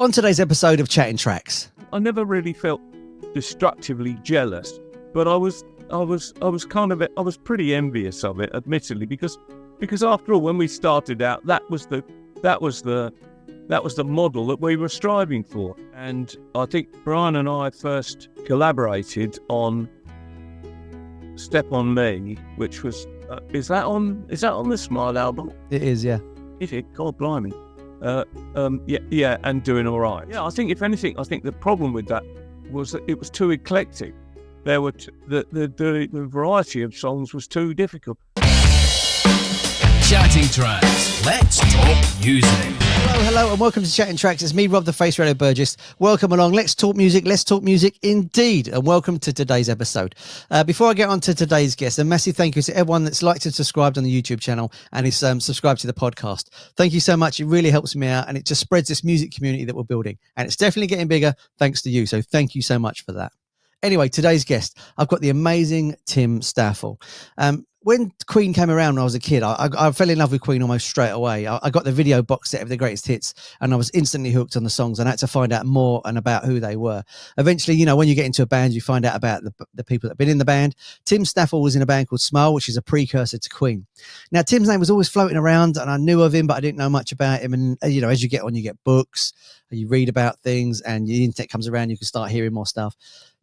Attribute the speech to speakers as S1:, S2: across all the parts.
S1: On today's episode of Chatting Tracks.
S2: I never really felt destructively jealous, but I was pretty envious of it, admittedly, because after all, when we started out, that was the model that we were striving for. And I think Brian and I first collaborated on Step on Me, which was is that on the Smile album?
S1: It is, yeah.
S2: Is it? God blimey. Yeah, and Doing All Right. Yeah, I think if anything, the problem with that was that it was too eclectic. There were the variety of songs was too difficult.
S3: Chatting Tracks. Let's talk music.
S1: Hello, and welcome to Chatting Tracks. It's me, Rob the Face Radio Burgess. Welcome along. Let's talk music indeed. And welcome to today's episode. Before I get on to today's guest, a massive thank you to everyone that's liked and subscribed on the YouTube channel and is subscribed to the podcast. Thank you so much. It really helps me out and it just spreads this music community that we're building. And it's definitely getting bigger thanks to you. So thank you so much for that. Anyway, today's guest, I've got the amazing Tim Staffell. When Queen came around when I was a kid, I fell in love with Queen almost straight away. I got the video box set of the greatest hits and I was instantly hooked on the songs and I had to find out more and about who they were. Eventually, you know, when you get into a band, you find out about the people that have been in the band. Tim Staffell was in a band called Smile, which is a precursor to Queen. Now, Tim's name was always floating around and I knew of him, but I didn't know much about him. And, you know, as you get on, you get books, you read about things and the internet comes around, you can start hearing more stuff.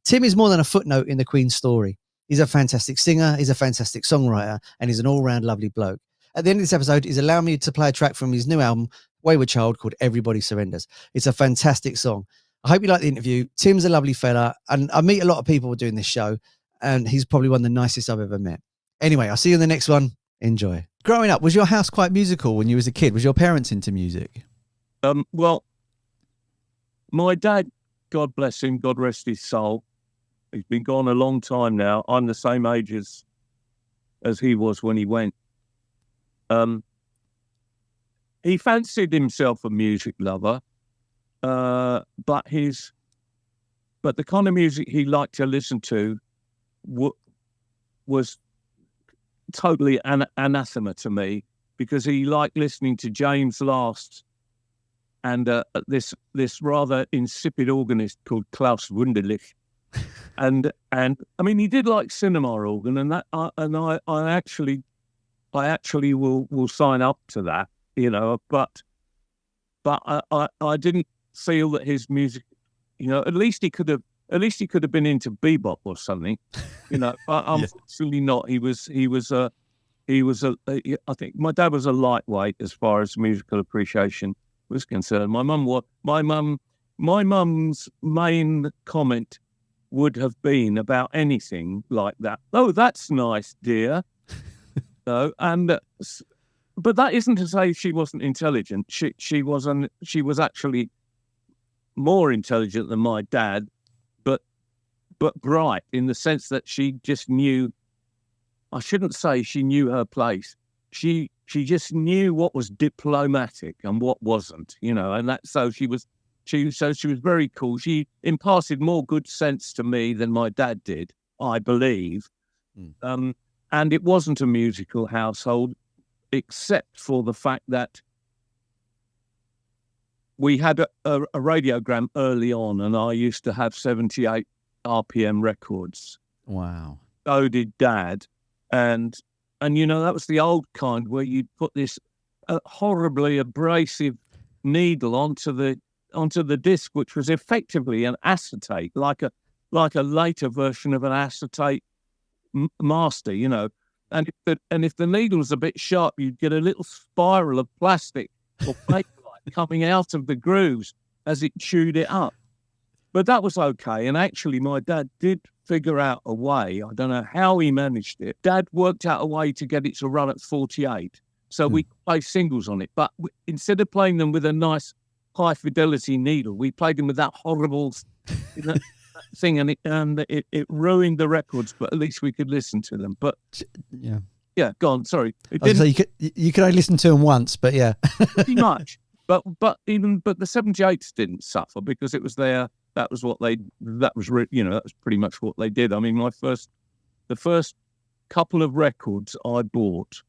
S1: Tim is more than a footnote in the Queen story. He's a fantastic singer, he's a fantastic songwriter, and he's an all-round lovely bloke. At the end of this episode, he's allowing me to play a track from his new album, Wayward Child, called Everybody Surrenders. It's a fantastic song. I hope you like the interview. Tim's a lovely fella, and I meet a lot of people doing this show, and he's probably one of the nicest I've ever met. Anyway, I'll see you in the next one. Enjoy. Growing up, was your house quite musical when you was a kid? Was your parents into music?
S2: Well, my dad, God bless him, God rest his soul, he's been gone a long time now. I'm the same age as he was when he went. He fancied himself a music lover, but the kind of music he liked to listen to was totally anathema to me, because he liked listening to James Last and this rather insipid organist called Klaus Wunderlich. And I mean, he did like cinema organ, and that, I actually will sign up to that, you know. But I didn't feel that his music, you know, at least he could have been into bebop or something, you know. But unfortunately not. I think my dad was a lightweight as far as musical appreciation was concerned. My mum's main comment would have been about anything like that. Oh, that's nice, dear. So, but that isn't to say she wasn't intelligent. She was actually more intelligent than my dad, but bright in the sense that she just knew. I shouldn't say she knew her place. She just knew what was diplomatic and what wasn't, you know, and that so she was very cool. She imparted more good sense to me than my dad did, I believe. And it wasn't a musical household, except for the fact that we had a radiogram early on, and I used to have 78 RPM records.
S1: Wow.
S2: So did Dad. And you know, that was the old kind where you'd put this horribly abrasive needle onto the disc, which was effectively an acetate, like a later version of an acetate master, you know. And if the needle was a bit sharp, you'd get a little spiral of plastic or paper coming out of the grooves as it chewed it up. But that was okay. And actually, my dad did figure out a way. I don't know how he managed it. Dad worked out a way to get it to run at 48. So we played singles on it. But instead of playing them with a nice high fidelity needle, we played them with that horrible thing, and it ruined the records, but at least we could listen to them. But yeah, go on. Sorry,
S1: so you could only listen to them once, but yeah,
S2: pretty much. But the 78s didn't suffer because it was there. That was pretty much what they did. I mean, the first couple of records I bought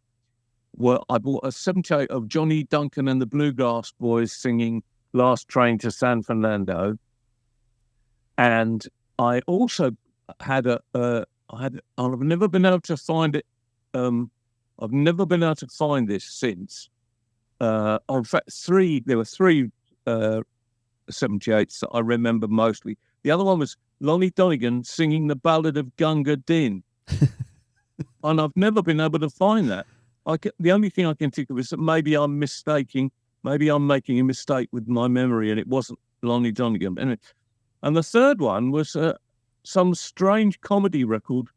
S2: a 78 of Johnny Duncan and the Bluegrass Boys singing Last Train to San Fernando, and I also had I've never been able to find it. I've never been able to find this since. In fact, there were three 78s that I remember mostly. The other one was Lonnie Donegan singing the Ballad of Gunga Din. And I've never been able to find that. The only thing I can think of is that maybe I'm making a mistake with my memory and it wasn't Lonnie Donegan. And the third one was some strange comedy record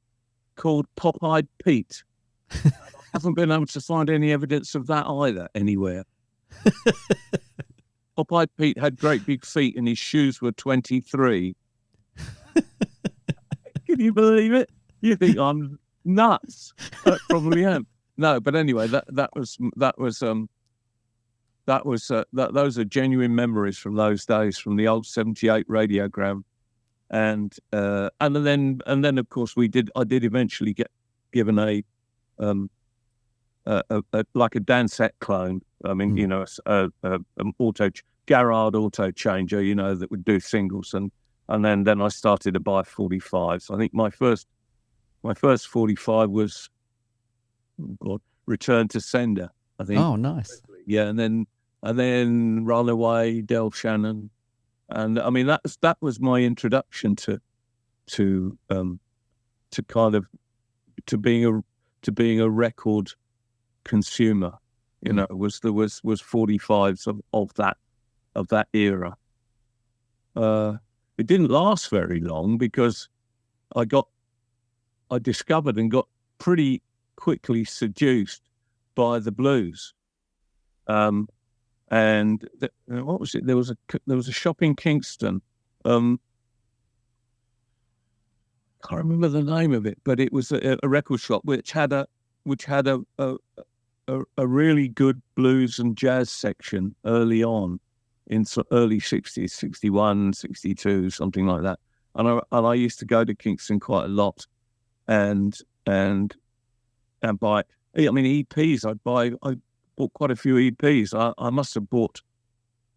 S2: called Pop-Eyed Pete. I haven't been able to find any evidence of that either anywhere. Pop-Eyed Pete had great big feet and his shoes were 23. Can you believe it? You think I'm nuts? I probably am. No, but anyway, those are genuine memories from those days, from the old 78 radiogram, and then of course I did eventually get given a like a dissect clone. I mean, you know, an Garrard auto changer, you know, that would do singles, and then I started to buy 45s. I think my first 45 was, oh God, Return to Sender, I think.
S1: Oh, nice.
S2: Yeah, and then Runaway, Del Shannon, and I mean that was my introduction to being a record consumer. You know, was 45s of that era. It didn't last very long because I discovered and got pretty quickly seduced by the blues. And what was it? There was a shop in Kingston. Can't remember the name of it, but it was a record shop which had a really good blues and jazz section early on in early 60s, 61, 62, something like that. And I used to go to Kingston quite a lot and buy, I mean, EPs. I bought quite a few EPs. I must have bought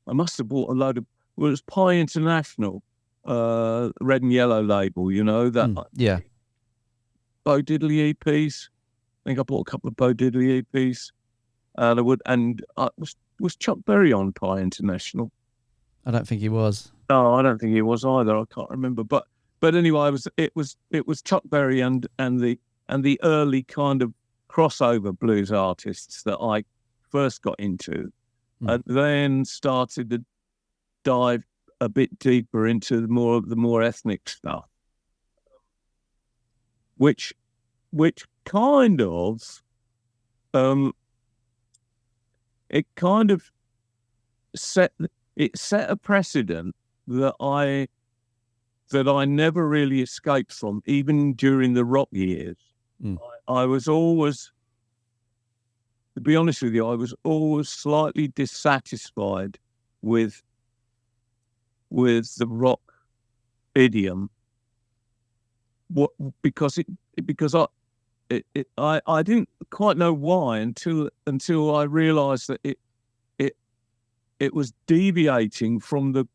S2: a load of, well, it was Pie International, red and yellow label, you know, that.
S1: Yeah.
S2: Bo Diddley EPs. I think I bought a couple of Bo Diddley EPs. Was Chuck Berry on Pie International?
S1: I don't think he was.
S2: No, I don't think he was either. I can't remember. But anyway, it was Chuck Berry and the early kind of crossover blues artists that I first got into, and then started to dive a bit deeper into the more ethnic stuff, which kind of it kind of set a precedent that I never really escaped from, even during the rock years. I was always, to be honest with you, I was always slightly dissatisfied with the rock idiom. Because I didn't quite know why until I realised that it was deviating from the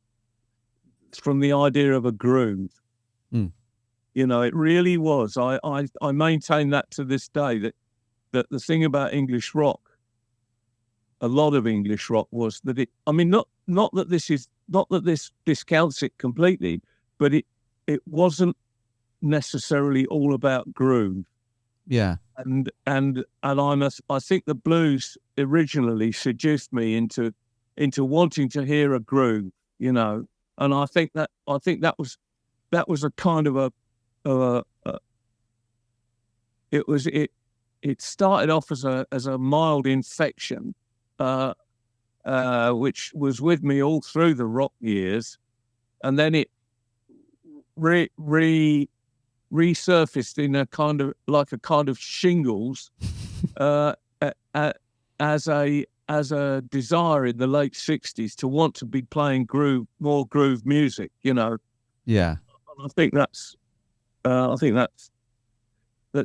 S2: idea of a groove. You know, it really was. I maintain that to this day, that the thing about English rock, a lot of English rock, was that not that this discounts it completely, but it wasn't necessarily all about groove.
S1: Yeah.
S2: And I think the blues originally seduced me into wanting to hear a groove, you know. And I think that was a kind of it started off as a mild infection, which was with me all through the rock years, and then it resurfaced in a kind of shingles, as a desire in the late 60s to want to be playing more groove music, you know.
S1: Yeah.
S2: And I think that's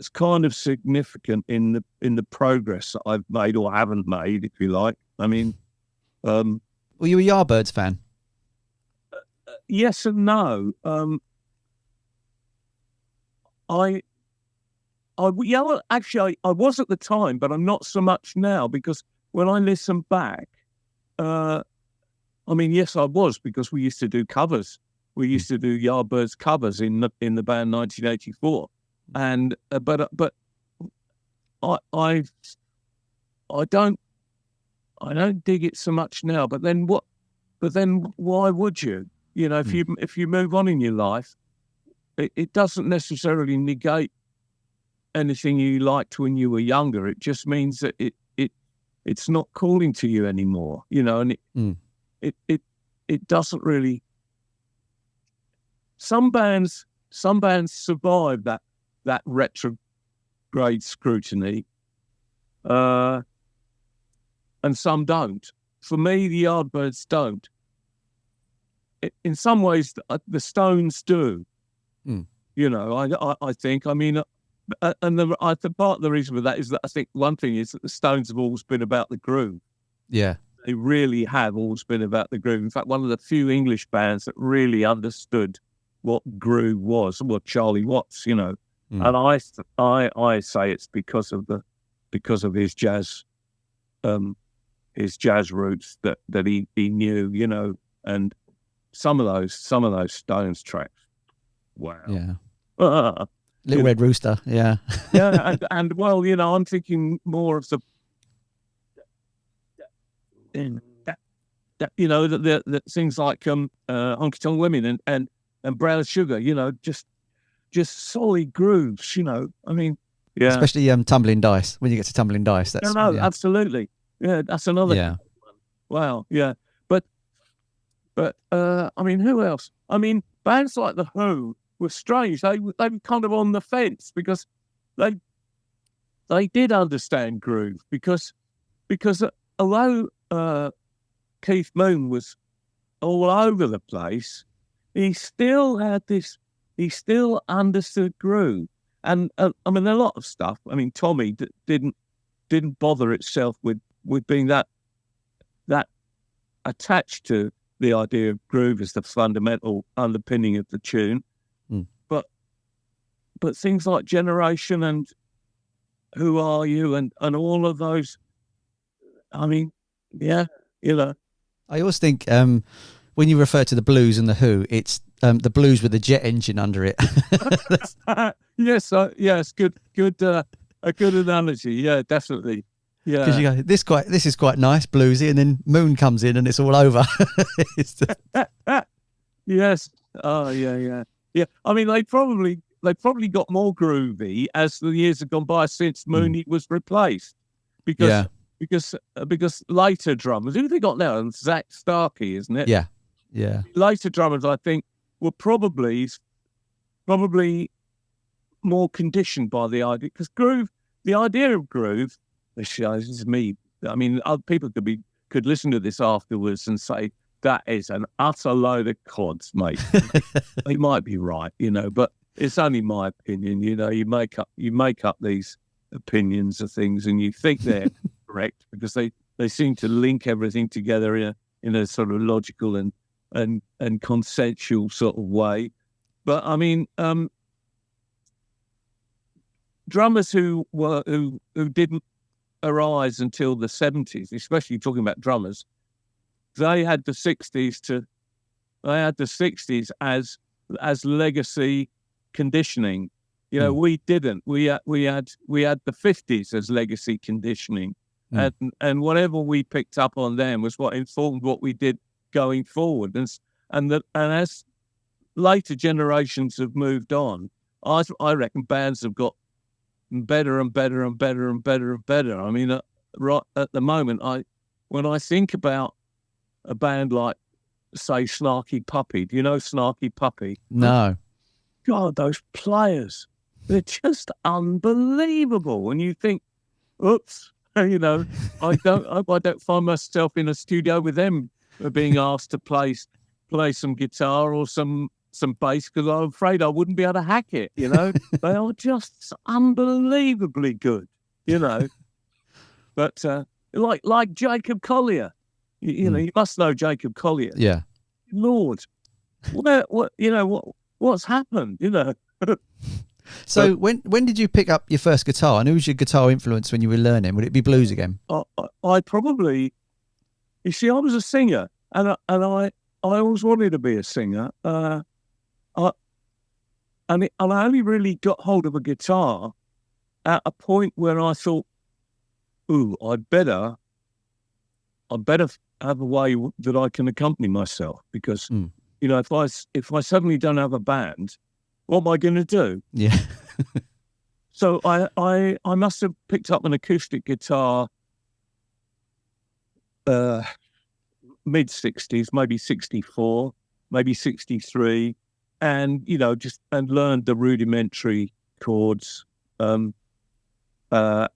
S2: kind of significant in the progress that I've made or haven't made, if you like. I mean,
S1: Were you a Yardbirds fan?
S2: Yes and no. Well, actually, I was at the time, but I'm not so much now, because when I listen back, yes, I was, because we used to do covers. We used to do Yardbirds covers in the band 1984, and but I don't dig it so much now. But then what? But then why would you? You know, if you move on in your life, it doesn't necessarily negate anything you liked when you were younger. It just means that it's not calling to you anymore. You know, and it doesn't really. Some bands survive that retrograde scrutiny, and some don't. For me, the Yardbirds don't. In some ways, the Stones do. You know, I think. I mean, and I think part of the reason for that is that I think one thing is that the Stones have always been about the groove.
S1: Yeah.
S2: They really have always been about the groove. In fact, one of the few English bands that really understood what groove was, well, Charlie Watts, you know. And I say it's because of his jazz roots that he knew, you know. And some of those Stones tracks, wow.
S1: Yeah. Little Red Rooster, yeah.
S2: Yeah, and well, you know, I'm thinking more of the you know, the things like Honky Tonk Women and Brown Sugar, you know, just solid grooves, you know. I mean, yeah.
S1: Especially Tumbling Dice. When you get to Tumbling Dice, that's
S2: absolutely. Yeah, that's another.
S1: Yeah.
S2: Wow. Yeah. But I mean, who else? I mean, bands like the Who were strange. They were kind of on the fence, because they did understand groove, because although Keith Moon was all over the place, he still understood groove. And I mean, a lot of stuff. I mean, Tommy didn't bother itself with being that attached to the idea of groove as the fundamental underpinning of the tune. But things like Generation and Who Are You and all of those, I mean, yeah, you know.
S1: I always think when you refer to the Blues and the Who, it's the Blues with the jet engine under it.
S2: Yes, good, a good analogy. Yeah, definitely. Yeah,
S1: because you go, this is quite nice, bluesy, and then Moon comes in and it's all over.
S2: Yes. Oh, yeah. I mean, they probably got more groovy as the years have gone by since Mooney was replaced, because later drummers, who have they got now? Zach Starkey, isn't it?
S1: Yeah.
S2: Later drummers, I think, were probably more conditioned by the idea, because the idea of groove. This is me. I mean, other people could listen to this afterwards and say that is an utter load of cods, mate. They might be right, you know, but it's only my opinion. You know, you make up these opinions of things, and you think they're correct because they seem to link everything together in a sort of logical and consensual sort of way. But I mean, drummers who didn't arise until the 70s, especially talking about drummers, they had the 60s as legacy conditioning. You know, we didn't. We had the 50s as legacy conditioning, and whatever we picked up on them was what informed what we did going forward. And as later generations have moved on, I reckon bands have got better and better and better and better and better. I mean, right at the moment, when I think about a band like, say, Snarky Puppy, do you know Snarky Puppy?
S1: No.
S2: God, those players, they're just unbelievable. And you think, oops, you know, I don't find myself in a studio with them being asked to play some guitar or some bass, because I'm afraid I wouldn't be able to hack it, you know. They are just unbelievably good, you know. But like Jacob Collier, You know, you must know Jacob Collier.
S1: Yeah.
S2: Lord, what's happened? You know.
S1: So when did you pick up your first guitar, and who was your guitar influence when you were learning? Would it be blues again?
S2: I probably, you see, I was a singer, and I always wanted to be a singer. And I only really got hold of a guitar at a point where I thought, ooh, I'd better have a way that I can accompany myself, because you know, if I suddenly don't have a band, what am I going to do?
S1: Yeah.
S2: So I must have picked up an acoustic guitar mid-60s, maybe 64, maybe 63, and, you know, and learned the rudimentary chords. And I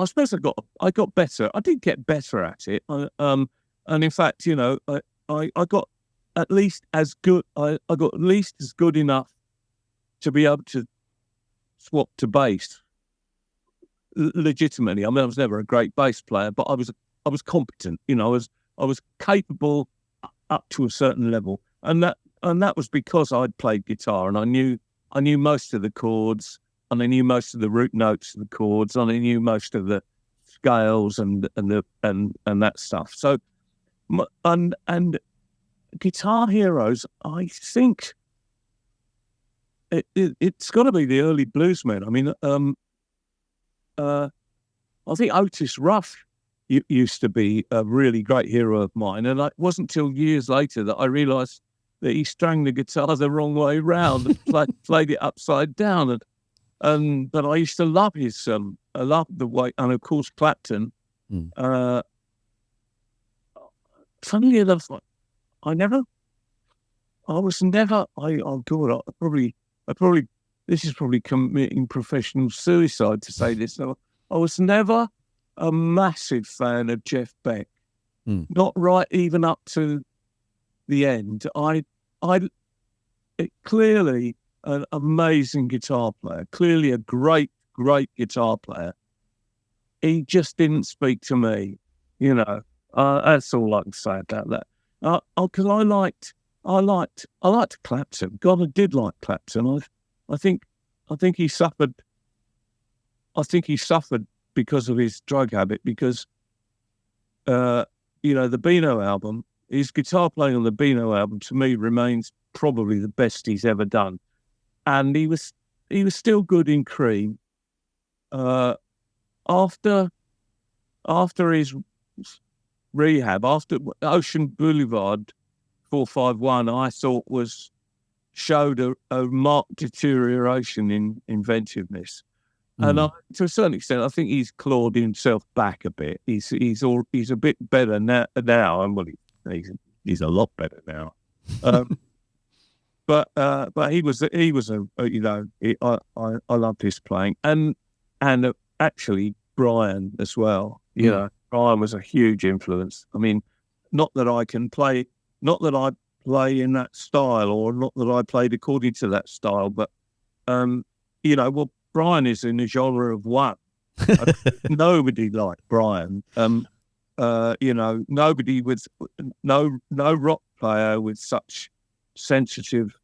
S2: suppose I got better. I did get better at it. And in fact, you know, I got at least as good. I got at least as good enough to be able to swap to bass legitimately. I mean, I was never a great bass player, but I was competent. You know, I was capable up to a certain level, and that was because I'd played guitar, and I knew most of the chords, and I knew most of the root notes of the chords, and I knew most of the scales and that stuff. So, and guitar heroes, I think it's got to be the early bluesmen. I mean, I think Otis Ruff used to be a really great hero of mine, and it wasn't till years later that I realised that he strung the guitar the wrong way round and played it upside down. But I used to love I loved the way, and of course Clapton. Funnily enough, this is probably committing professional suicide to say this. I was never a massive fan of Jeff Beck, not right even up to the end. Clearly an amazing guitar player, clearly a great guitar player. He just didn't speak to me, you know. That's all I can say about that. Because I liked Clapton. God, I did like Clapton. I think he suffered. I think he suffered because of his drug habit. Because, you know, the Beano album, his guitar playing on the Beano album, to me remains probably the best he's ever done. And he was still good in Cream. After his rehab, after Ocean Boulevard 451, I thought showed a marked deterioration in inventiveness. And to a certain extent, I think he's clawed himself back a bit. He's a bit better now, and well, he's a lot better now. But he was you know, I loved his playing, and actually Brian as well. You know, Brian was a huge influence. I mean, not that I play in that style, or not that I played according to that style, but you know, well, Brian is in the genre of one. Nobody like Brian. You know, nobody with no rock player with such sensitive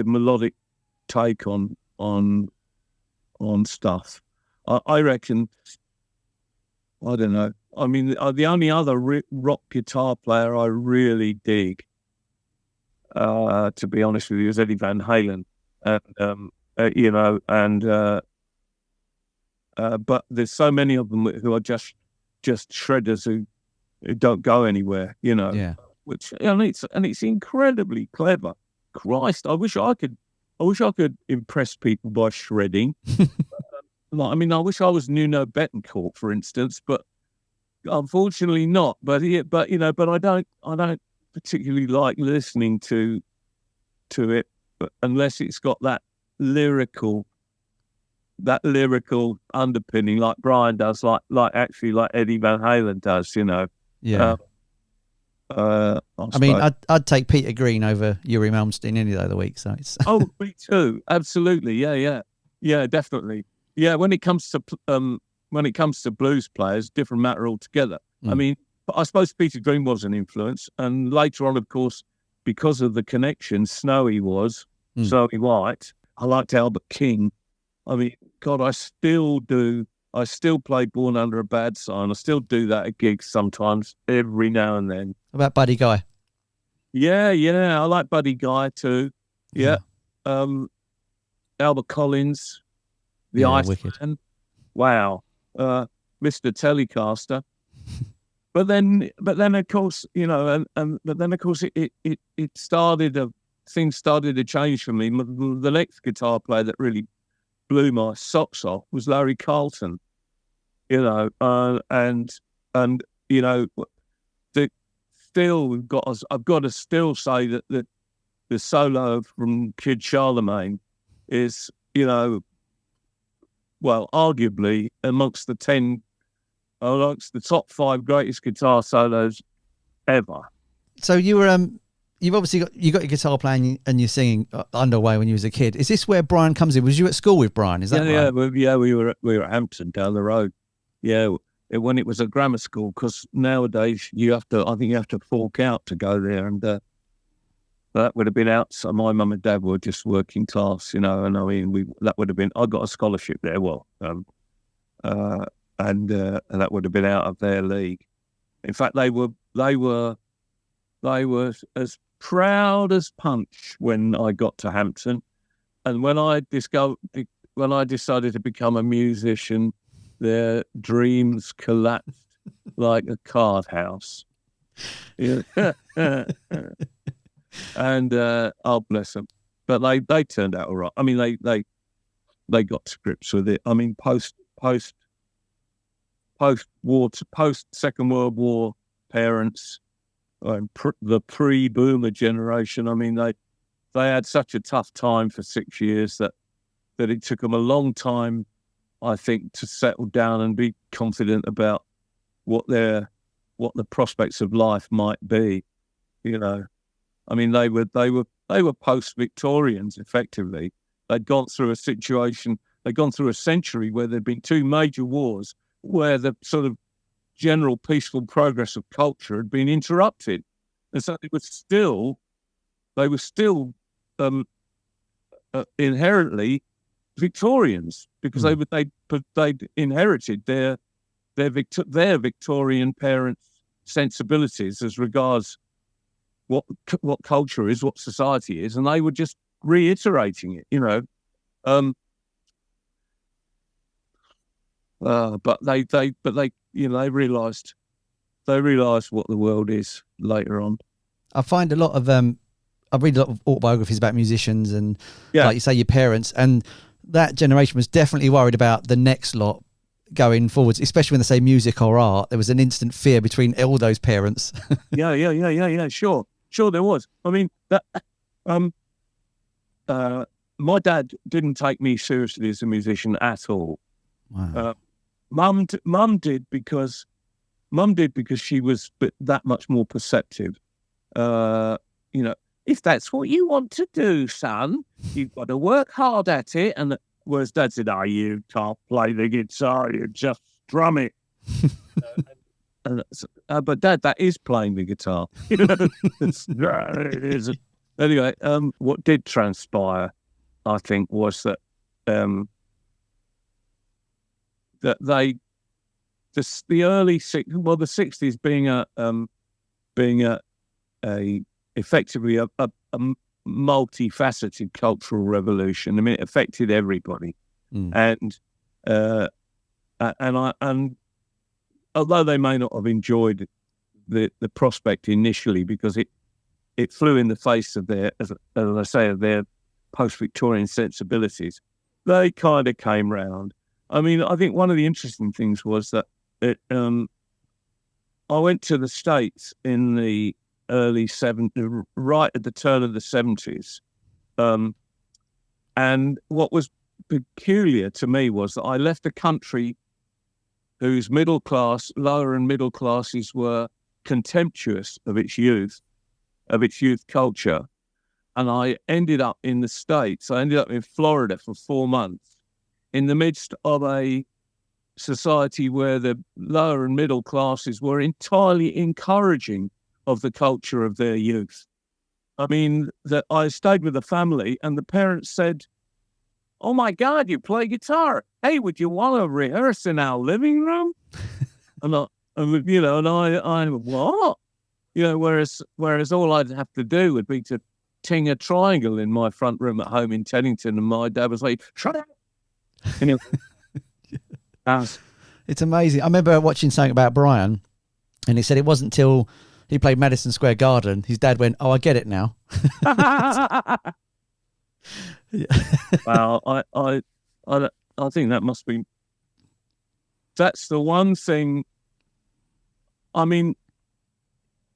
S2: melodic take on stuff. I reckon. I don't know. I mean, the only other rock guitar player I really dig, to be honest with you, is Eddie Van Halen. You know, but there's so many of them who are just shredders who don't go anywhere. You know, which and it's incredibly clever. Christ, I wish I could impress people by shredding. I mean, I wish I was Nuno Bettencourt, for instance, but unfortunately not. But you know, but I don't particularly like listening to it, but unless it's got that lyrical underpinning, like Brian does, like Eddie Van Halen does. You know.
S1: Yeah. I mean, I'd take Peter Green over Yuri Malmsteen any day of the week. So it's.
S2: Oh, me too. Absolutely. Yeah, definitely. Yeah, when it comes to when it comes to blues players, different matter altogether. I mean, I suppose Peter Green was an influence, and later on, of course, because of the connection, Snowy White. I liked Albert King. I mean, God, I still do. I still play Born Under a Bad Sign. I still do that at gigs sometimes, every now and then.
S1: What about Buddy Guy?
S2: Yeah, I like Buddy Guy too. Yeah. Albert Collins, the Iceman. Wow. Mr. Telecaster. But then of course, it started things started to change for me. The next guitar player that really blew my socks off was Larry Carlton. And I've got to still say that the solo from Kid Charlemagne is, arguably amongst the top 5 greatest guitar solos ever.
S1: So you were you've obviously got your guitar playing and you're singing underway when you was a kid. Is this where Brian comes in? Was you at school with Brian? Is that right?
S2: We were at Hampton down the road. Yeah, when it was a grammar school, because nowadays I think you have to fork out to go there, and that would have been out. So my mum and dad were just working class, and I mean, that would have been. I got a scholarship there, and that would have been out of their league. In fact, they were as proud as punch when I got to Hampton, and when I decided to become a musician, their dreams collapsed like a card house. Yeah. And bless them, but they turned out all right. I mean, they got to grips with it. I mean, post Second World War parents, the pre-boomer generation. I mean, they had such a tough time for 6 years that it took them a long time, I think, to settle down and be confident about what the prospects of life might be. I mean, they were post-Victorians effectively. They'd gone through a situation. They'd gone through a century where there'd been 2 major wars, where the sort of general peaceful progress of culture had been interrupted, and so they were still inherently Victorians, because they'd inherited their Victorian parents' sensibilities as regards what culture is, what society is, and they were just reiterating it, But they realised what the world is later on.
S1: I find a lot of I read a lot of autobiographies about musicians and like you say, your parents, and that generation was definitely worried about the next lot going forwards, especially when they say music or art. There was an instant fear between all those parents.
S2: Yeah. Sure there was. I mean, my dad didn't take me seriously as a musician at all.
S1: Wow.
S2: Mum did because she was that much more perceptive. If that's what you want to do, son, you've got to work hard at it. And whereas Dad said, "Oh, you can't play the guitar, you just strum it." But Dad, that is playing the guitar. It is. Anyway, what did transpire, I think, was that the early 60s being effectively a multifaceted cultural revolution. I mean, it affected everybody, and although they may not have enjoyed the prospect initially, because it flew in the face of their, as I say, of their post-Victorian sensibilities, they kind of came round. I mean, I think one of the interesting things was that I went to the States in the early 70s, right at the turn of the 70s. And what was peculiar to me was that I left a country whose lower and middle classes were contemptuous of its youth culture. And I ended up in the States. I ended up in Florida for 4 months in the midst of a society where the lower and middle classes were entirely encouraging of the culture of their youth. I mean, that I stayed with a family and the parents said, "Oh my God, you play guitar. Hey, would you want to rehearse in our living room?" And I, what? Whereas all I'd have to do would be to ting a triangle in my front room at home in Teddington, and my dad was like, "Shut up."
S1: It's amazing. I remember watching something about Brian, and he said it wasn't till he played Madison Square Garden, his dad went, "Oh, I get it now."
S2: Well, I think that must be. That's the one thing. I mean,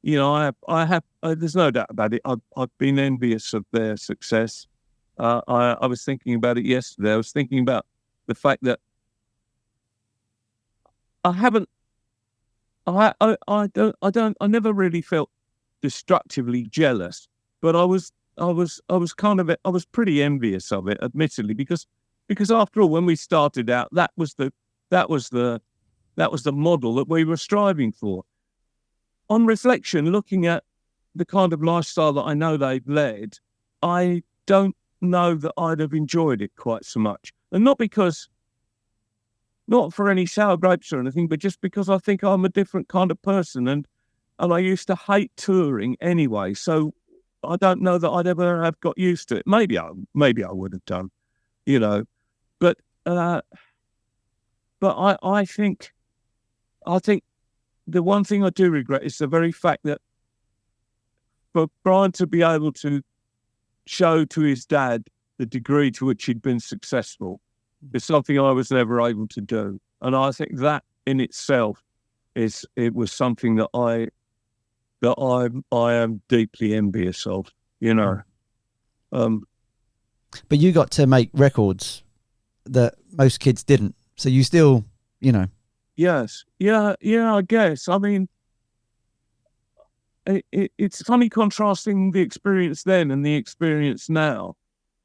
S2: I have. There's no doubt about it. I've been envious of their success. I was thinking about it yesterday. I was thinking about the fact that I haven't. I never really felt destructively jealous, but I was pretty envious of it, admittedly, because after all, when we started out, that was the model that we were striving for. On reflection, looking at the kind of lifestyle that I know they've led, I don't know that I'd have enjoyed it quite so much, and not for any sour grapes or anything, but just because I think I'm a different kind of person, and I used to hate touring anyway. So I don't know that I'd ever have got used to it. Maybe I would have done, but I think the one thing I do regret is the very fact that for Brian to be able to show to his dad the degree to which he'd been successful is something I was never able to do. And I think that in itself was something that I am deeply envious of,
S1: But you got to make records that most kids didn't. So you still,
S2: Yes. Yeah, I guess. I mean, it's funny contrasting the experience then and the experience now.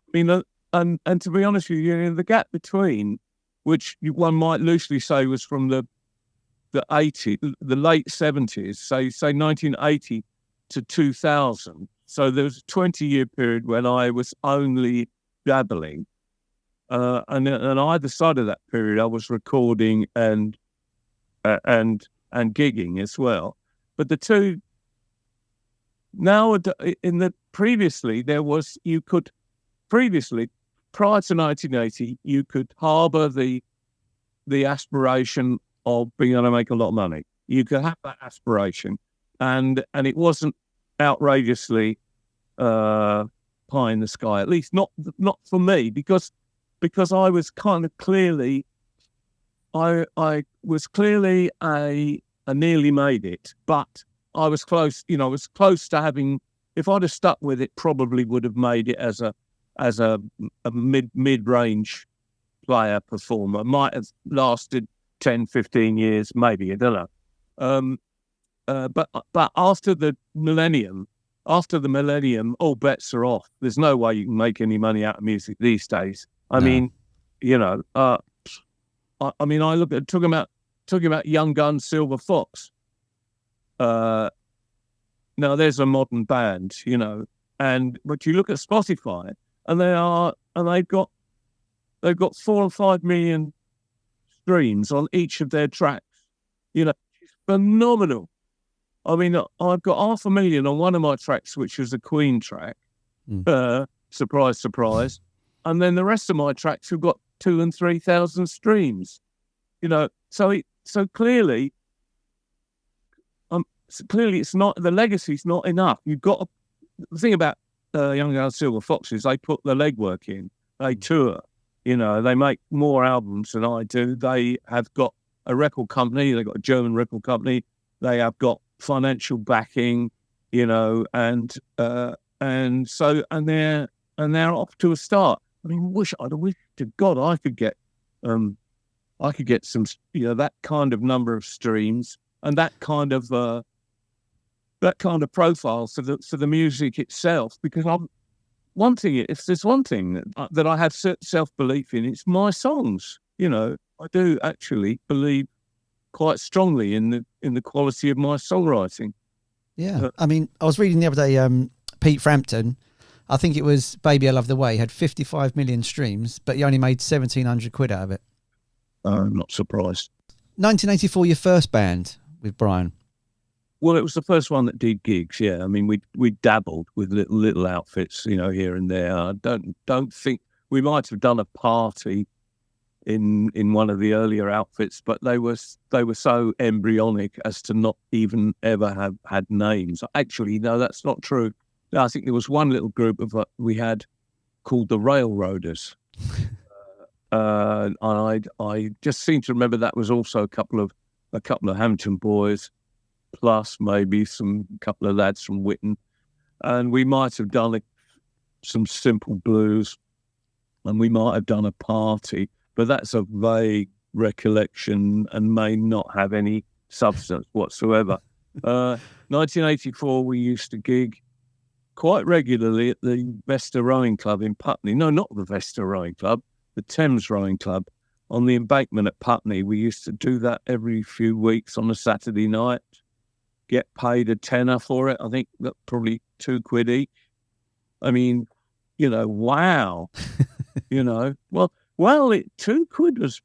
S2: I mean, and to be honest with you, the gap between, which one might loosely say was from the late 70s, say 1980 to 2000. So there was a 20-year period when I was only dabbling, and on either side of that period, I was recording and gigging as well. But the two now previously prior to 1980, you could harbour the aspiration of being able to make a lot of money. You could have that aspiration, and it wasn't outrageously pie in the sky. At least not for me, because I was kind of clearly, I was clearly a nearly made it, but I was close. I was close to having. If I'd have stuck with it, probably would have made it as a mid-range player performer. Might have lasted 10, 15 years, maybe, I don't know. But after the millennium, all bets are off. There's no way you can make any money out of music these days. I mean, I look at talking about Young Guns, Silver Fox. Now there's a modern band, but you look at Spotify, and they've got 4 or 5 million streams on each of their tracks. It's phenomenal. I mean, I've got 500,000 on one of my tracks, which was a Queen track. Surprise, surprise. And then the rest of my tracks have got 2,000 and 3,000 streams. So clearly, it's not, the legacy's not enough. You've got the thing about Young Guns, Silver Foxes. They put the legwork in. They tour. They make more albums than I do. They have got a record company. They've got a German record company. They have got financial backing, and they're off to a start. I mean, I wish to God I could get some, that kind of number of streams and that kind of profile for the music itself. Because if there's one thing that I have self-belief in, it's my songs. I do actually believe quite strongly in the quality of my songwriting.
S1: Yeah. I mean, I was reading the other day, Pete Frampton, I think it was Baby I Love the Way, had 55 million streams, but he only made 1,700 quid out of it.
S2: I'm not surprised.
S1: 1984, your first band with Brian.
S2: Well, it was the first one that did gigs. Yeah, I mean, we dabbled with little outfits, here and there. I don't think we might have done a party in one of the earlier outfits, but they were so embryonic as to not even ever have had names. Actually, no, that's not true. I think there was one little group we had called the Railroaders. And I just seem to remember that was also a couple of Hampton boys, plus maybe a couple of lads from Witten, and we might have done some simple blues, and we might have done a party, but that's a vague recollection and may not have any substance whatsoever. 1984, we used to gig quite regularly at the Vesta Rowing Club in Putney. No, not the Vesta Rowing Club, the Thames Rowing Club on the embankment at Putney. We used to do that every few weeks on a Saturday night, get paid a tenner for it. I think that probably £2 each. I mean, wow. Well, £2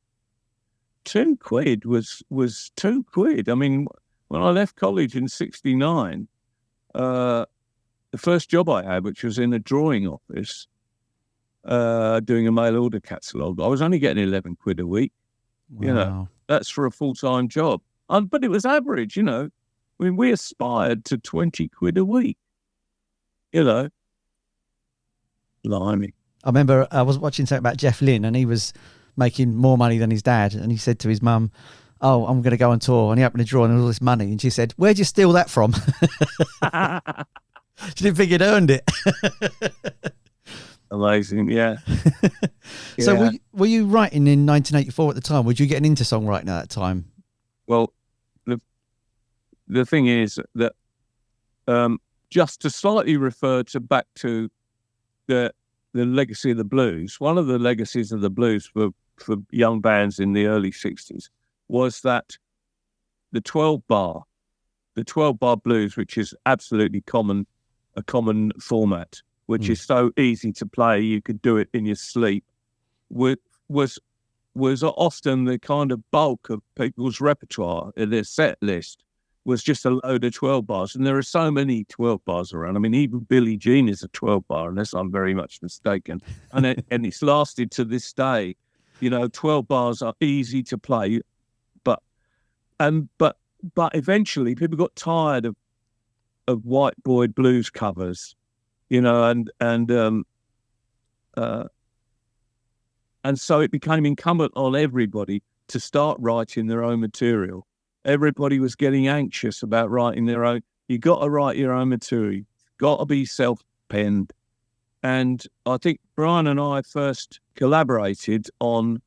S2: was £2. I mean, when I left college in '69, the first job I had, which was in a drawing office, doing a mail order catalogue, I was only getting £11 a week.
S1: Wow.
S2: That's for a full-time job. But it was average, I mean, we aspired to £20 a week, Blimey.
S1: I remember I was watching something about Jeff Lynne, and he was making more money than his dad, and he said to his mum, "Oh, I'm going to go on tour," and he opened a drawer and there was all this money, and she said, "Where'd you steal that from?" She didn't think he'd earned it.
S2: Amazing, yeah.
S1: So were you writing in 1984 at the time? Were you getting into songwriting at that time?
S2: Well, the thing is that just to slightly refer back to the legacy of the blues, one of the legacies of the blues for young bands in the early 60s was that the 12-bar blues, which is absolutely a common format, which is so easy to play, you could do it in your sleep, was often the kind of bulk of people's repertoire in their set list, was just a load of 12 bars. And there are so many 12 bars around. I mean, even Billie Jean is a 12 bar, unless I'm very much mistaken. And it's lasted to this day. 12 bars are easy to play, but eventually people got tired of white boy blues covers, and so it became incumbent on everybody to start writing their own material. Everybody was getting anxious about writing their own. You got to write your own material. Got to be self-penned. And I think Brian and I first collaborated on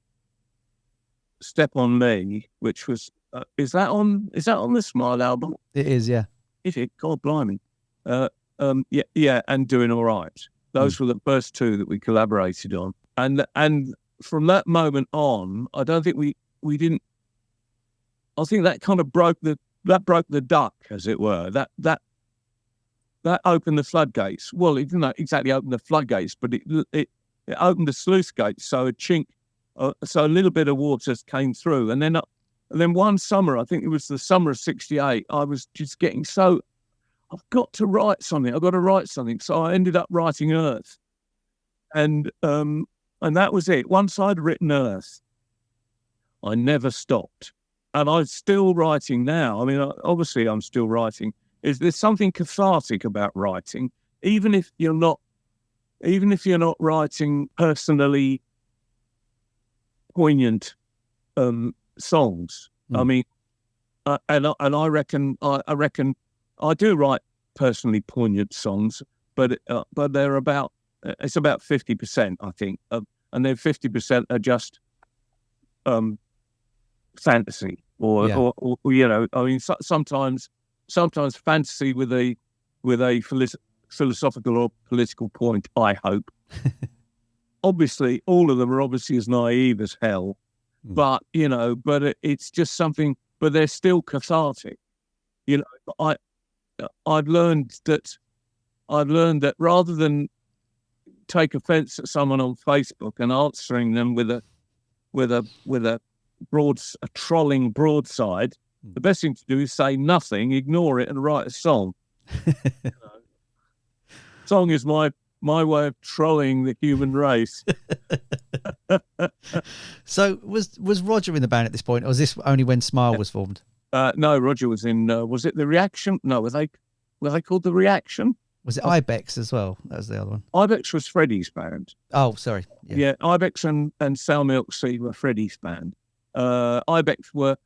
S2: "Step on Me," which was is that on the Smile album?
S1: It is, yeah.
S2: Is it? God blimey. Yeah, and "Doing All Right." Those were the first two that we collaborated on. And from that moment on, I don't think we didn't. I think that kind of broke the duck, as it were. That opened the floodgates. Well, it didn't exactly open the floodgates, but it opened the sluice gates. So a chink, so a little bit of water came through. And then one summer, I think it was the summer of '68, I was just getting so, I've got to write something. So I ended up writing Earth, and that was it. Once I'd written Earth, I never stopped. And I'm still writing now. I mean, obviously I'm still writing. There's something cathartic about writing, even if you're not writing personally poignant songs. I mean, and I reckon I do write personally poignant songs, but they're about 50%, I think, and then 50% are just fantasy, or I mean, sometimes fantasy with a philosophical or political point, I hope. Obviously, all of them are obviously as naive as hell, but it's just something. But they're still cathartic. I've learned that rather than take offence at someone on Facebook and answering them with a trolling broadside, the best thing to do is say nothing, ignore it, and write a song. Song is my way of trolling the human race.
S1: So was Roger in the band at this point, or was this only when Smile was formed?
S2: No, Roger was in. Was it the Reaction? No, were they called the Reaction?
S1: Was it Ibex as well? That was the other one.
S2: Ibex was Freddie's band.
S1: Oh, sorry.
S2: Yeah, Ibex and Sal Milk Sea were Freddie's band. Ibex were.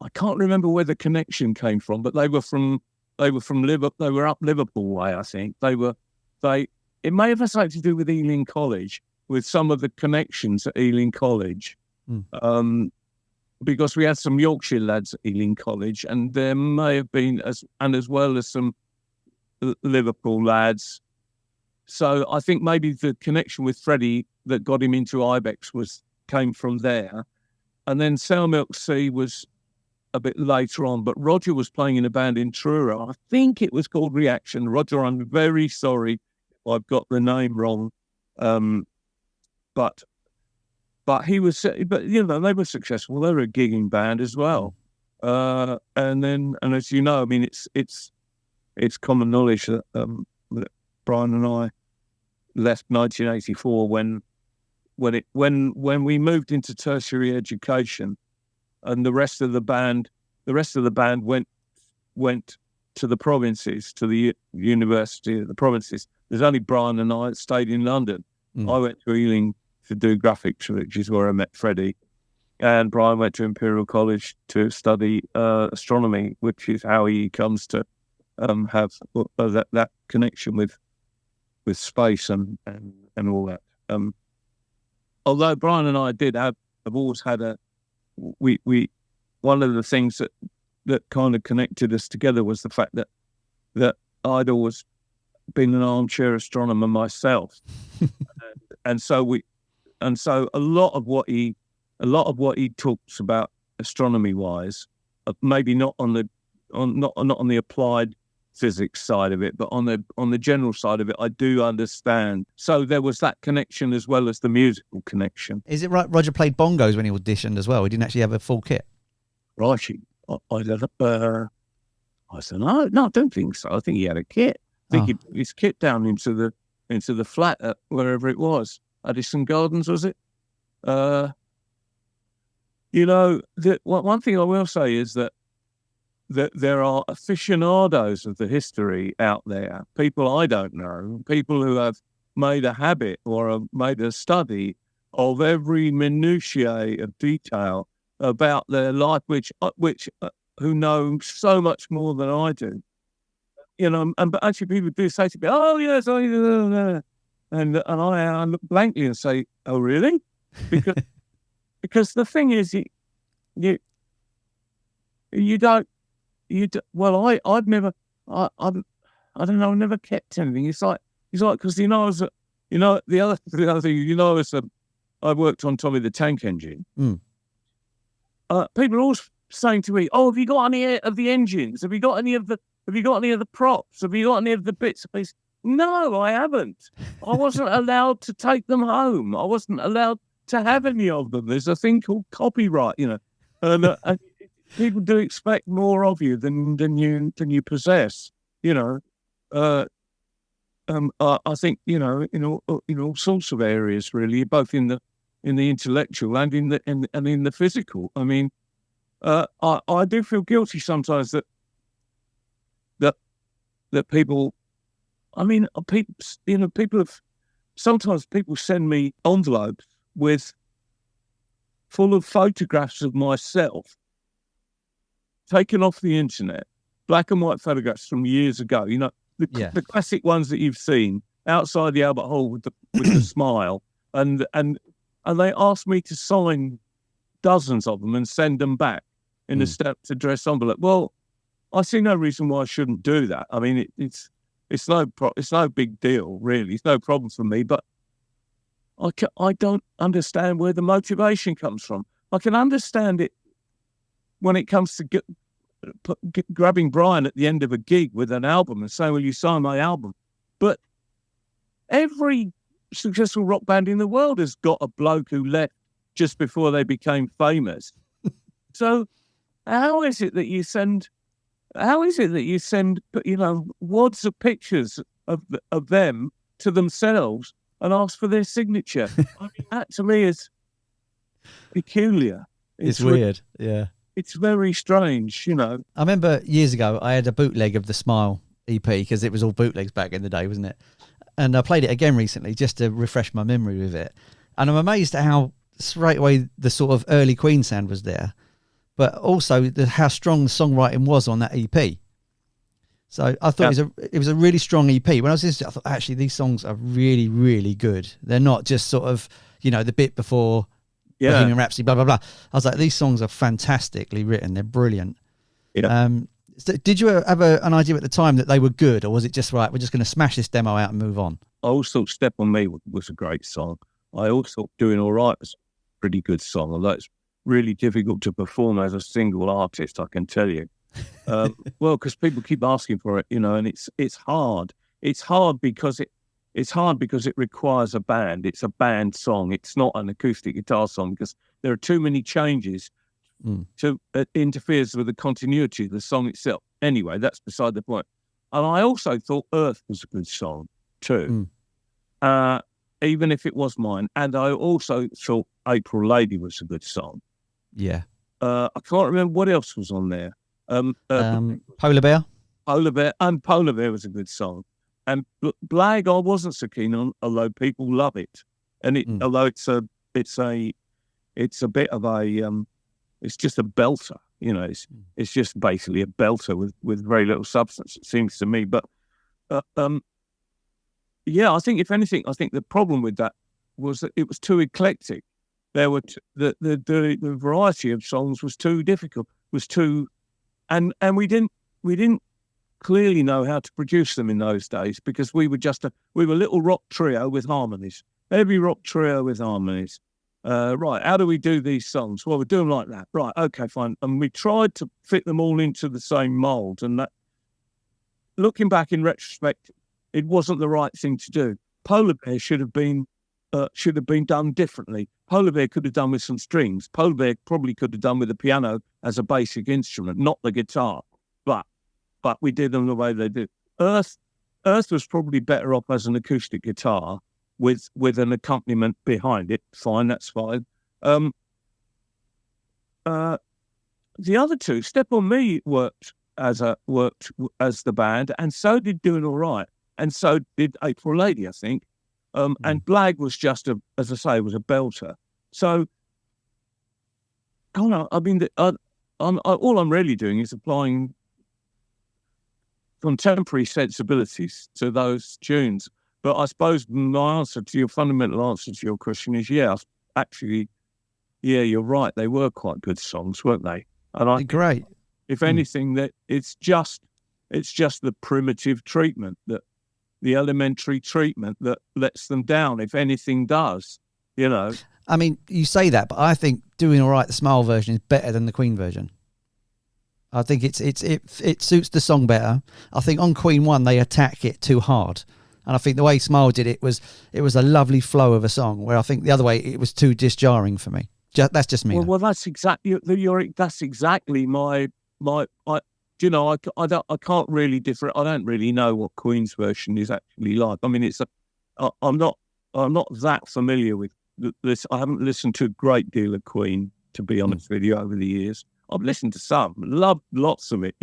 S2: I can't remember where the connection came from, but they were from Liverpool. They were up Liverpool way, I think. It may have had something to do with Ealing College, with some of the connections at Ealing College. Because we had some Yorkshire lads at Ealing College, and there may have been as well as some Liverpool lads. So I think maybe the connection with Freddie that got him into Ibex came from there. And then Sal Milk Sea was a bit later on, but Roger was playing in a band in Truro. I think it was called Reaction. Roger, I'm very sorry if I've got the name wrong. But he was, they were successful. They were a gigging band as well. And as you know, I mean, it's common knowledge that Brian and I left 1984 when we moved into tertiary education, and the rest of the band went to the provinces, to the University of the Provinces. There's only Brian and I that stayed in London. I went to Ealing to do graphics, which is where I met Freddie, and Brian went to Imperial College to study astronomy, which is how he comes to have that connection with space and all that. Although Brian and I have always had one of the things that kind of connected us together was the fact that I'd always been an armchair astronomer myself, and so a lot of what he talks about astronomy wise, maybe not on the applied physics side of it, but on the general side of it, I do understand. So there was that connection as well as the musical connection.
S1: Is it right Roger played bongos when he auditioned as well? He didn't actually have a full kit?
S2: Righty. I don't know. No, I don't think so. I think he had a kit. I think he put his kit down into the flat at wherever it was. Addison Gardens, was it? One thing I will say is that there are aficionados of the history out there, people I don't know, people who have made a habit or have made a study of every minutiae of detail about their life, which who know so much more than I do. But actually people do say to me, "Oh yes, and I look blankly and say, "Oh really?" Because the thing is, you don't. Well, I've never. I don't know. I never kept anything. It's like because the other thing. I worked on Tommy the Tank Engine. People are always saying to me, "Oh, have you got any of the engines? Have you got any of the props? Have you got any of the bits and pieces?" No, I haven't. I wasn't allowed to take them home. I wasn't allowed to have any of them. There's a thing called copyright, and people do expect more of you than you possess. I think in all sorts of areas, really, both in the intellectual and in the physical. I mean, I do feel guilty sometimes that people. I mean, sometimes people send me envelopes full of photographs of myself taken off the internet, black and white photographs from years ago. The classic ones that you've seen outside the Albert Hall with the smile, and they asked me to sign dozens of them and send them back in a stamped address envelope. Well, I see no reason why I shouldn't do that. I mean, it's no big deal, really. It's no problem for me. But I don't understand where the motivation comes from. I can understand it when it comes to grabbing Brian at the end of a gig with an album and saying, "Will you sign my album?" But every successful rock band in the world has got a bloke who left just before they became famous. So how is it that you send, wads of pictures of them to themselves and ask for their signature? I mean, that to me is peculiar.
S1: It's weird. Yeah.
S2: It's very strange,
S1: I remember years ago, I had a bootleg of the Smile EP because it was all bootlegs back in the day, wasn't it? And I played it again recently just to refresh my memory with it. And I'm amazed at how straight away the sort of early Queen sound was there, but also how strong the songwriting was on that EP. So I thought it was a really strong EP. When I was listening, I thought, actually, these songs are really, really good. They're not just sort of, the bit before Bohemian Rhapsody, blah, blah, blah. I was like, these songs are fantastically written. They're brilliant. Yeah. So did you have an idea at the time that they were good, or was it just, right, we're just going to smash this demo out and move on?
S2: I always thought Step On Me was a great song. I also thought Doing All Right was a pretty good song, although it's really difficult to perform as a single artist, I can tell you. Well, because people keep asking for it, and it's hard. It's hard because it requires a band. It's a band song. It's not an acoustic guitar song because there are too many changes to interferes with the continuity of the song itself. Anyway, that's beside the point. And I also thought Earth was a good song too, even if it was mine. And I also thought April Lady was a good song.
S1: Yeah.
S2: I can't remember what else was on there.
S1: Polar Bear.
S2: Polar Bear was a good song. And Blag I wasn't so keen on, although people love it. And although it's a bit of a it's just a belter, it's just basically a belter with very little substance, it seems to me. But I think if anything, the problem with that was that it was too eclectic. There were the variety of songs was too difficult, and we didn't clearly know how to produce them in those days because we were a little rock trio with harmonies, heavy rock trio with harmonies. Right, how do we do these songs? Well, we do them like that. Right, okay, fine. And we tried to fit them all into the same mold, and that, looking back in retrospect, it wasn't the right thing to do. Polar Bear should have been done differently. Polar Bear could have done with some strings. Polar Bear probably could have done with the piano as a basic instrument, not the guitar. But we did them the way they did. Earth was probably better off as an acoustic guitar with an accompaniment behind it. Fine, that's fine. The other two, Step On Me worked as the band, and so did Doing All Right, and so did April Lady, I think. And Blag was just as I say, was a belter. So, all I'm really doing is applying contemporary sensibilities to those tunes. But I suppose my fundamental answer to your question is, you're right. They were quite good songs, weren't they? And
S1: great.
S2: If anything, that it's just the primitive treatment, that the elementary treatment that lets them down, if anything does,
S1: I mean, you say that, but I think Doing All Right, the Smile version, is better than the Queen version. I think it suits the song better. I think on Queen 1 they attack it too hard, and I think the way Smile did it was a lovely flow of a song. Where I think the other way it was too disjarring for me. That's just me.
S2: Well, that's exactly my. I can't really differ. I don't really know what Queen's version is actually like. I mean, I'm not that familiar with this. I haven't listened to a great deal of Queen, to be honest with you, over the years. I've listened to some, loved lots of it,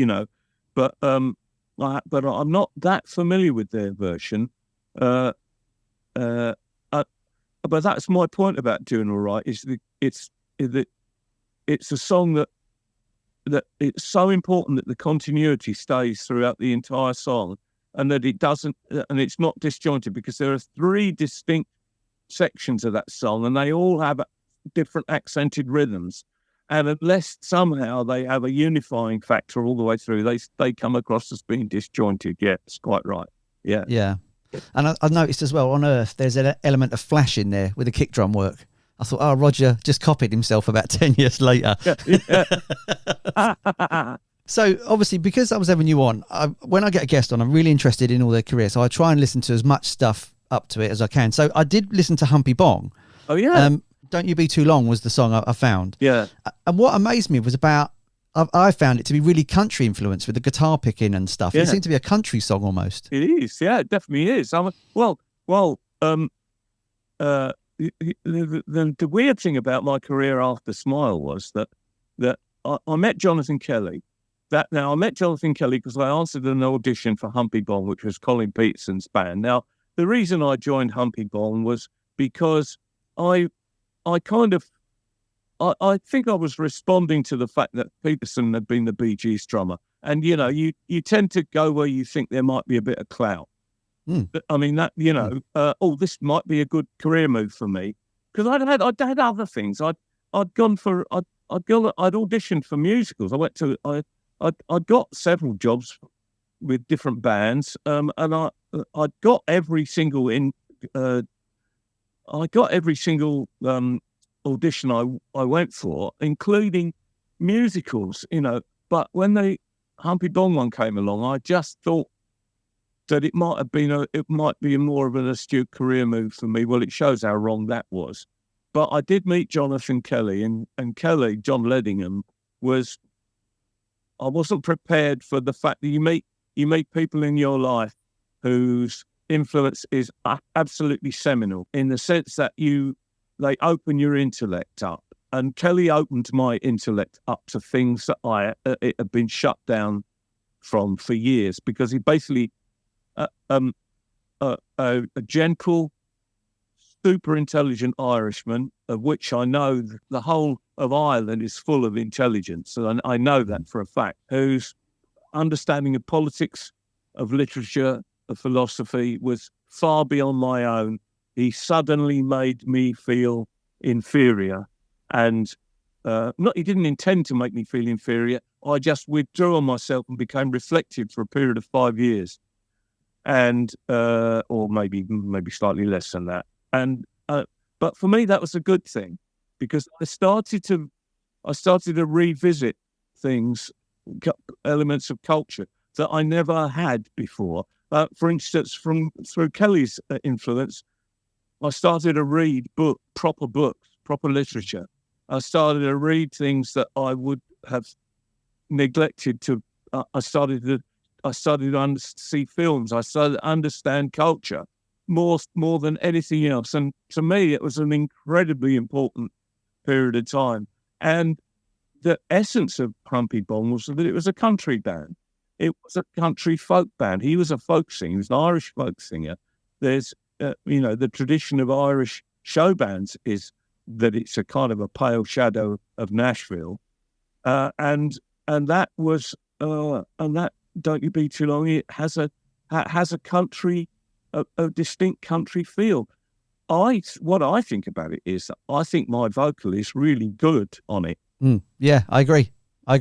S2: but I'm not that familiar with their version. But that's my point about Doing All Right, is that it's a song that it's so important that the continuity stays throughout the entire song, and that it doesn't, and it's not disjointed, because there are 3 distinct sections of that song, and they all have different accented rhythms. And unless somehow they have a unifying factor all the way through, they come across as being disjointed. Yeah, it's quite right. Yeah.
S1: Yeah. And I noticed as well on Earth, there's an element of flash in there with the kick drum work. I thought, oh, Roger just copied himself about 10 years later.
S2: Yeah.
S1: So obviously, because I was having you on, when I get a guest on, I'm really interested in all their career. So I try and listen to as much stuff up to it as I can. So I did listen to Humpy Bong.
S2: Oh, yeah.
S1: Don't You Be Too Long was the song I found.
S2: Yeah.
S1: And what amazed me was I found it to be really country influenced with the guitar picking and stuff.
S2: Yeah.
S1: It seemed to be a country song almost.
S2: It is. Yeah, it definitely is. The weird thing about my career after Smile was that I met Jonathan Kelly. I met Jonathan Kelly because I answered an audition for Humpy Bong, which was Colin Peterson's band. Now, the reason I joined Humpy Bong was because I think I was responding to the fact that Peterson had been the Bee Gees drummer. And, you tend to go where you think there might be a bit of clout. I mean, this might be a good career move for me. Because I'd had other things. I'd auditioned for musicals. I'd got several jobs with different bands. And I'd got every single audition I went for, including musicals, But when the Humpy Bong one came along, I just thought that it might be more of an astute career move for me. Well, it shows how wrong that was. But I did meet Jonathan Kelly, and Kelly, John Leddingham, I wasn't prepared for the fact that you meet people in your life whose influence is absolutely seminal in the sense that they open your intellect up. And Kelly opened my intellect up to things that it had been shut down from for years, because he basically a gentle, super intelligent Irishman, of which I know the whole of Ireland is full of intelligence, and I know that for a fact, whose understanding of politics, of literature, of philosophy was far beyond my own. He suddenly made me feel inferior, and he didn't intend to make me feel inferior. I just withdrew on myself and became reflective for a period of 5 years, and or maybe slightly less than that. And but for me, that was a good thing, because I started to revisit things, elements of culture that I never had before. For instance, through Kelly's influence, I started to read proper books, proper literature. I started to read things that I would have neglected to. I started to see films. I started to understand culture more than anything else. And to me, it was an incredibly important period of time. And the essence of Humpy Bong was that it was a country band. It was a country folk band. He was a folk singer. He was an Irish folk singer. There's, the tradition of Irish show bands is that it's a kind of a pale shadow of Nashville. And that was, and that Don't You Be Too Long, it has a country, a distinct country feel. What I think about it is that I think my vocal is really good on it.
S1: Yeah, I agree.
S2: I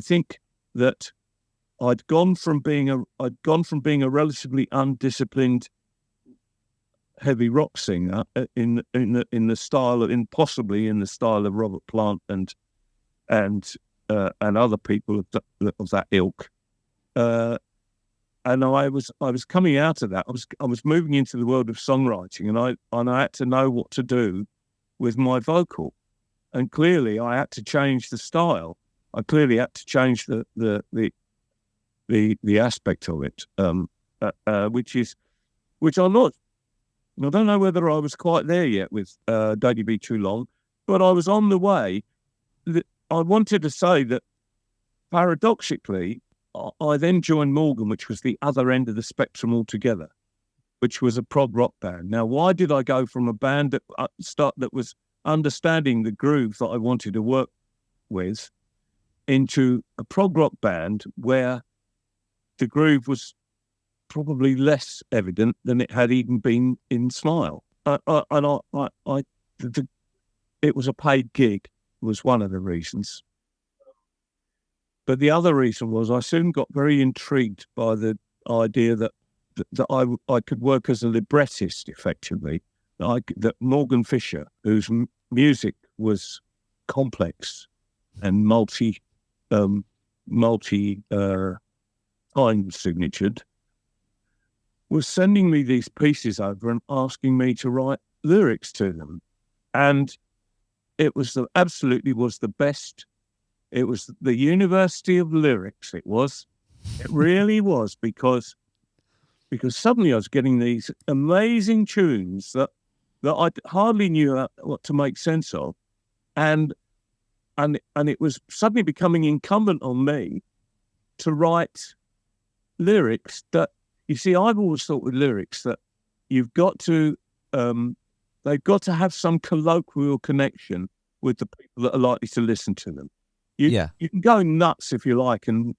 S2: think that I'd gone from being a relatively undisciplined heavy rock singer in the style of Robert Plant and other people of that ilk. And I was coming out of that. I was moving into the world of songwriting, and I had to know what to do with my vocal. And clearly, I had to change the style. I clearly had to change the aspect of it, which I'm not. I don't know whether I was quite there yet with Don't You Be Too Long, but I was on the way. I wanted to say that, paradoxically, I then joined Morgan, which was the other end of the spectrum altogether, which was a prog rock band. Now, why did I go from a band that was understanding the groove that I wanted to work with into a prog rock band where the groove was probably less evident than it had even been in Smile? It was a paid gig, was one of the reasons. But the other reason was I soon got very intrigued by the idea that I could work as a librettist effectively. That Morgan Fisher, whose music was complex and time signatured, was sending me these pieces over and asking me to write lyrics to them. And it was absolutely was the best. It was the University of Lyrics. It really was, because suddenly I was getting these amazing tunes that I hardly knew what to make sense of. And it was suddenly becoming incumbent on me to write lyrics that, you see, I've always thought with lyrics that you've got to, they've got to have some colloquial connection with the people that are likely to listen to them. You can go nuts if you like and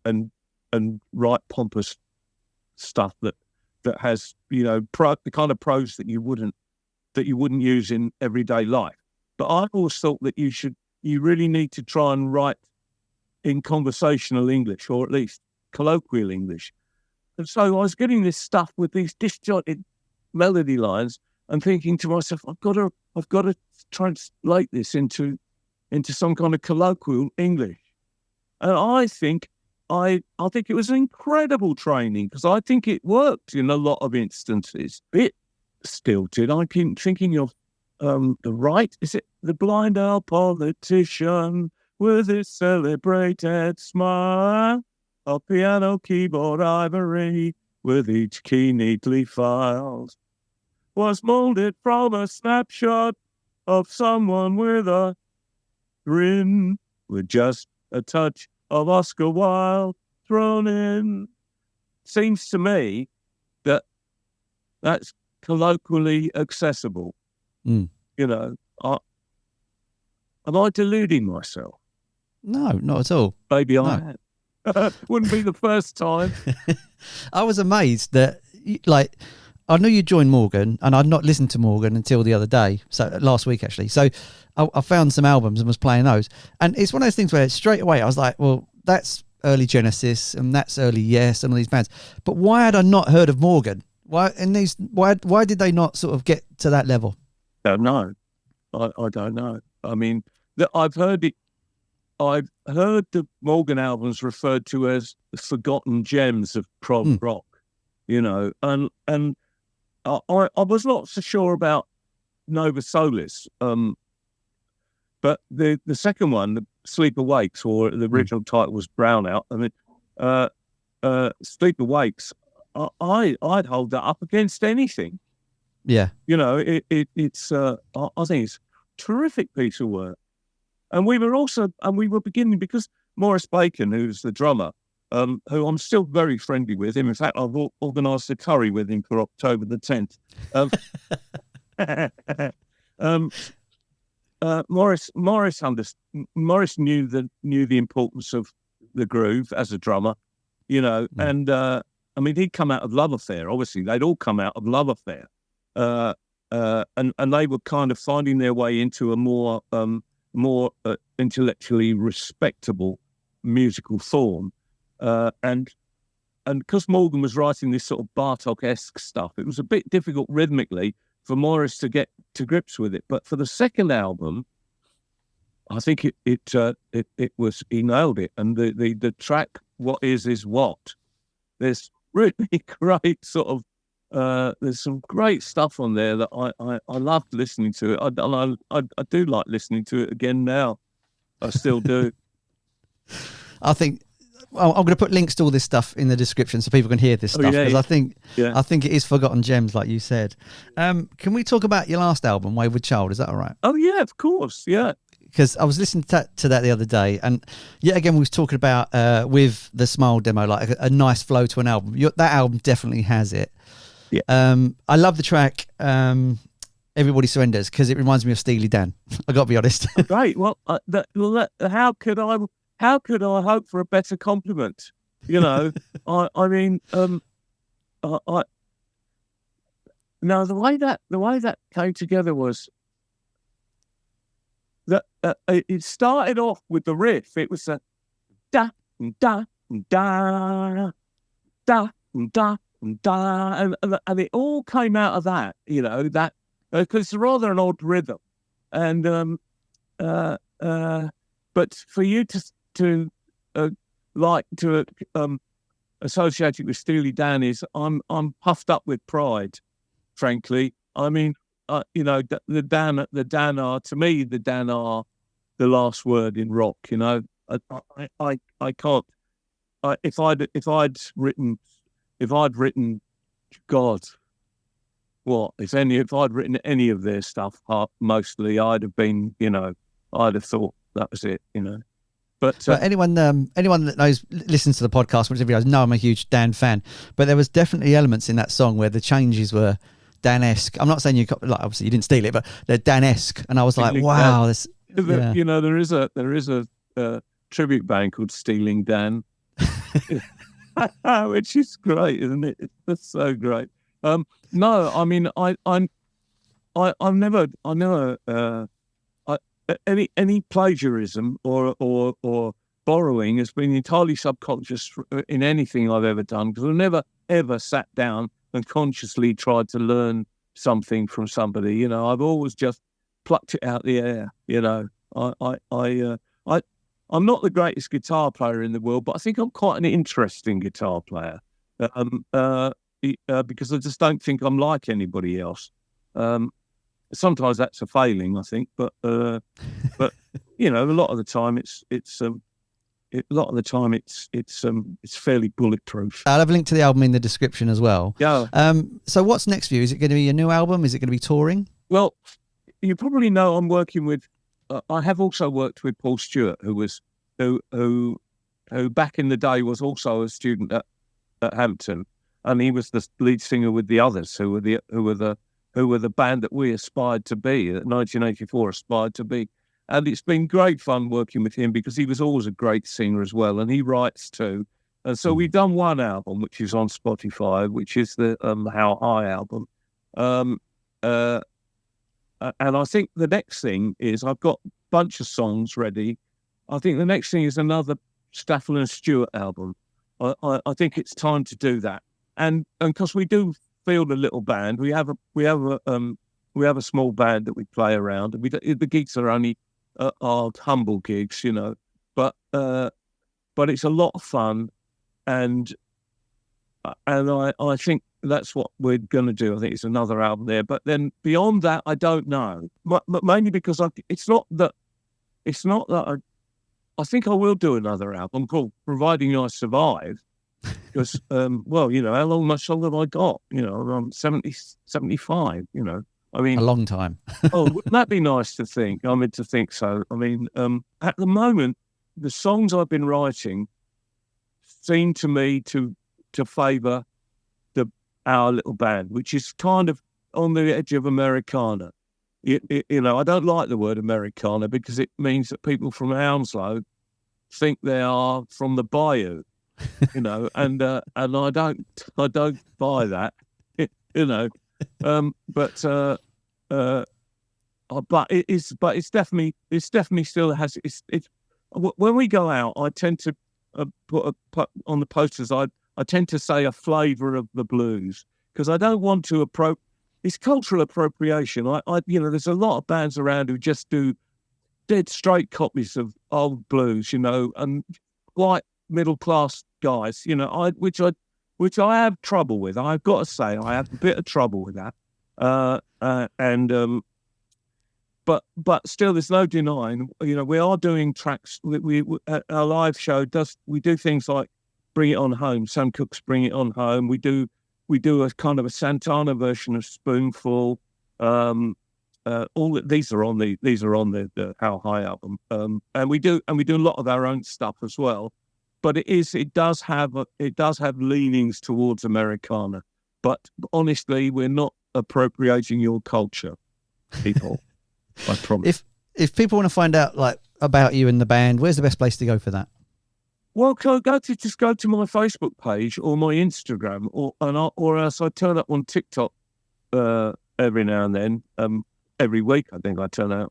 S2: write pompous stuff that has, the kind of prose that you wouldn't use in everyday life. But I've always thought that you really need to try and write in conversational English, or at least colloquial English. And so I was getting this stuff with these disjointed melody lines and thinking to myself, I've got to translate this into some kind of colloquial English. And I think it was an incredible training, because I think it worked in a lot of instances. Bit stilted. I keep thinking of is it the blind owl politician with his celebrated smile, a piano keyboard ivory with each key neatly filed, was molded from a snapshot of someone with a grin, with just a touch of Oscar Wilde thrown in. Seems to me that that's colloquially accessible.
S1: Mm.
S2: Am I deluding myself?
S1: No, not at all.
S2: Maybe I am. Wouldn't be the first time.
S1: I was amazed that, I knew you joined Morgan, and I'd not listened to Morgan until the other day, so last week actually. So I found some albums and was playing those, and it's one of those things where straight away I was like, well, that's early Genesis and that's early Yes and all these bands, but why had I not heard of Morgan? Why did they not sort of get to that level?
S2: Don't know. I don't know. I mean, I've heard it. I've heard the Morgan albums referred to as the forgotten gems of prog rock, and I was not so sure about Nova Solis, but the second one, the Sleep Awakes, or the original title was Brownout. I mean, Sleep Awakes, I'd hold that up against anything.
S1: Yeah,
S2: it's I think it's a terrific piece of work. And we were beginning, because Maurice Bacon, who's the drummer, who I'm still very friendly with him. In fact, I've organised a curry with him for October the 10th. Maurice knew the importance of the groove as a drummer, and I mean, he'd come out of Love Affair. Obviously, they'd all come out of Love Affair, and they were kind of finding their way into a more intellectually respectable musical form, and because Morgan was writing this sort of Bartok-esque stuff, it was a bit difficult rhythmically for Maurice to get to grips with it. But for the second album, I think it was, he nailed it. And the track "What Is What," there's really great sort of there's some great stuff on there that I loved listening to it. I do like listening to it again now. I still do.
S1: I think I'm going to put links to all this stuff in the description so people can hear this stuff, because I think it is forgotten gems, like you said. Can we talk about your last album, Wayward Child? Is that all right?
S2: Oh yeah, of course, yeah.
S1: Because I was listening to that the other day, and yet again we was talking about with the Smile demo, like a nice flow to an album. That album definitely has it. Yeah. I love the track "Everybody Surrenders" because it reminds me of Steely Dan. I got to be honest.
S2: Right. Well, how could I hope for a better compliment? I mean, no, the way that came together was that it started off with the riff. It was a da da da da da da, and it all came out of that, that because it's rather an odd rhythm, and but for you to like to associate it with Steely Dan is I'm puffed up with pride, frankly. I mean, the Dan are, to me, the Dan are the last word in rock. I can't. If I'd written, God, if I'd written any of their stuff, mostly I'd have been, I'd have thought that was it, But
S1: anyone that listens to the podcast, which everybody knows, I'm a huge Dan fan. But there was definitely elements in that song where the changes were Dan-esque. I'm not saying obviously you didn't steal it, but they're Dan-esque, and I was like, wow, this. Yeah.
S2: There is a tribute band called Stealing Dan, which is great, isn't it? It's so great. No, I mean, I've never any plagiarism or borrowing has been entirely subconscious in anything I've ever done, because I've never ever sat down and consciously tried to learn something from somebody. I've always just plucked it out the air. I'm not the greatest guitar player in the world, but I think I'm quite an interesting guitar player, because I just don't think I'm like anybody else. Sometimes that's a failing, I think, but a lot of the time it's fairly bulletproof.
S1: I'll have a link to the album in the description as well.
S2: Yeah.
S1: So what's next for you? Is it going to be a new album? Is it going to be touring?
S2: Well, you probably know I'm working with. I have also worked with Paul Stewart, who back in the day was also a student at Hampton, and he was the lead singer with the others, who were the band that we aspired to be, that 1984 aspired to be. And it's been great fun working with him, because he was always a great singer as well, and he writes too. And so we've done one album, which is on Spotify, which is the How High album. And I think the next thing is, I've got a bunch of songs ready. I think the next thing is another Staffell and Stewart album. I think it's time to do that. And because we do field a little band, we have a small band that we play around. The gigs are only are humble gigs, but it's a lot of fun, and I think that's what we're going to do. I think it's another album there, but then beyond that, I don't know. Mainly because it's not that I think I will do another album called Providing I Survive. Because, how much longer have I got? I'm 70, 75, I mean...
S1: A long time.
S2: Wouldn't that be nice to think? I mean, to think so. I mean, at the moment, the songs I've been writing seem to me to favour our little band, which is kind of on the edge of Americana. I don't like the word Americana, because it means that people from Hounslow think they are from the Bayou. And I don't buy that, but it's definitely still has it's when we go out, I tend to put on the posters, I tend to say a flavour of the blues, because I don't want to it's cultural appropriation. There's a lot of bands around who just do dead straight copies of old blues, and white middle class guys, which I have trouble with. I've got to say, I have a bit of trouble with that. But still, there's no denying. We are doing tracks. Our live show we do things like Bring It On Home. Sam Cooke's Bring It On Home. We do a kind of a Santana version of Spoonful. These are on the How High album. And we do a lot of our own stuff as well. But it does have leanings towards Americana. But honestly, we're not appropriating your culture, people. I promise.
S1: If people want to find out about you and the band, where's the best place to go for that?
S2: Well, go to my Facebook page or my Instagram, or else I turn up on TikTok every now and then. Every week, I think I turn out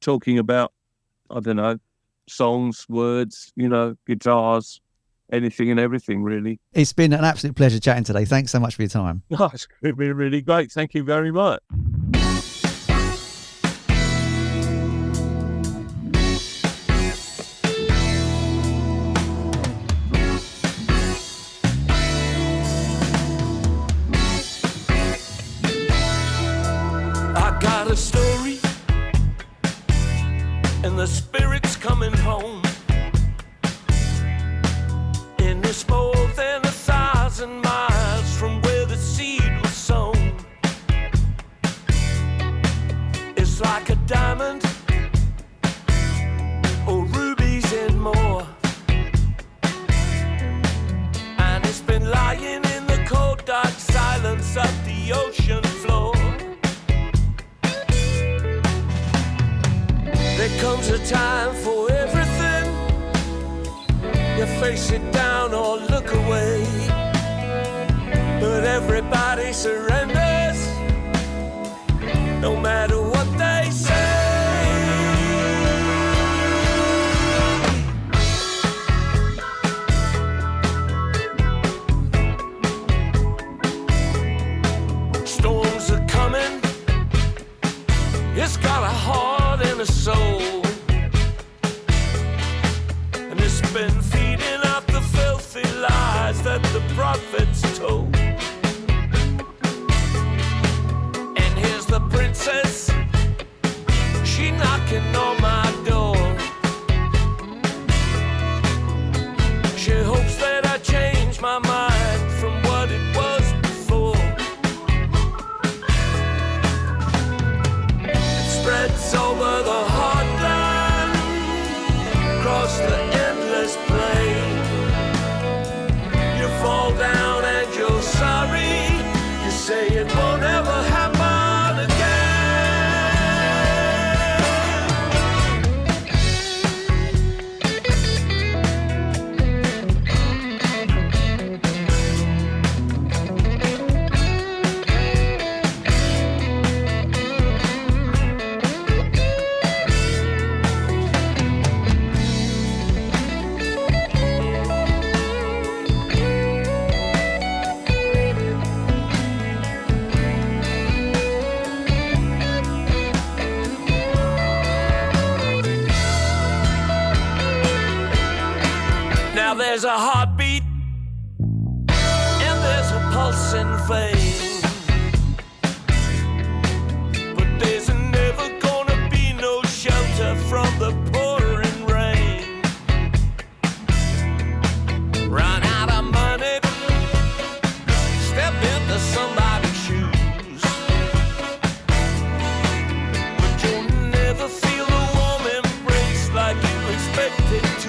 S2: talking about, I don't know, songs, words, guitars, anything and everything, really.
S1: It's been an absolute pleasure chatting today. Thanks so much for your time.
S2: Oh, it's been really great. Thank you very much.
S4: I got a story, and the spirit's coming home. And it's more than 1,000 miles from where the seed was sown. It's like a diamond, or rubies and more. And it's been lying in the cold dark silence of the ocean floor. There comes a time for everything. You face it down or look away. But everybody surrenders, no matter what they say. Storms are coming. It's got a heart and a soul. And it's been feeding off the filthy lies that the prophets told. And here's the princess, she knocking on my door. She hopes that I change my mind from what it was before. It spreads over the heartland, across the endless plain. You fall down and you're sorry. You say it won't ever happen again. Now there's a heartbeat and there's a pulsing vein, but there's never gonna be no shelter from the pouring rain. Run out of money, step into somebody's shoes, but you'll never feel the warm embrace like you expected to.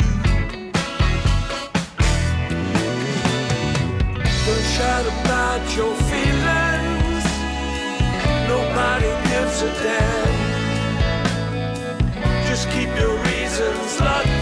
S4: Don't shout about your feelings, nobody gives a damn. Just keep your reasons locked